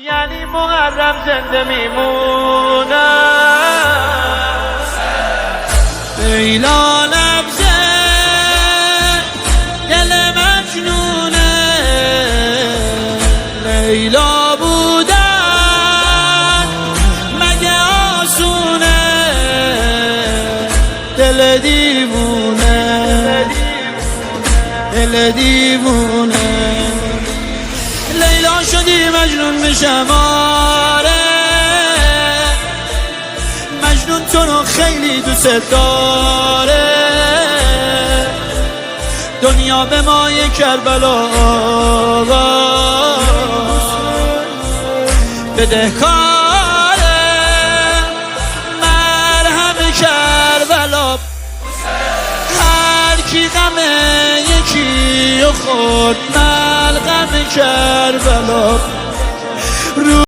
یعنی محرم زنده میمونه. لیلا لبزه دل مجنونه، لیلا بودن مگه آسونه، دل دیوونه، دل دیوونه. لیلا شدی مجنون بشم آره، مجنون تو رو خیلی دوست داره، دنیا به مای کربلا بدهکاره، مرهم کربلا. هر کی غم یکی و خود ملغم کربلا.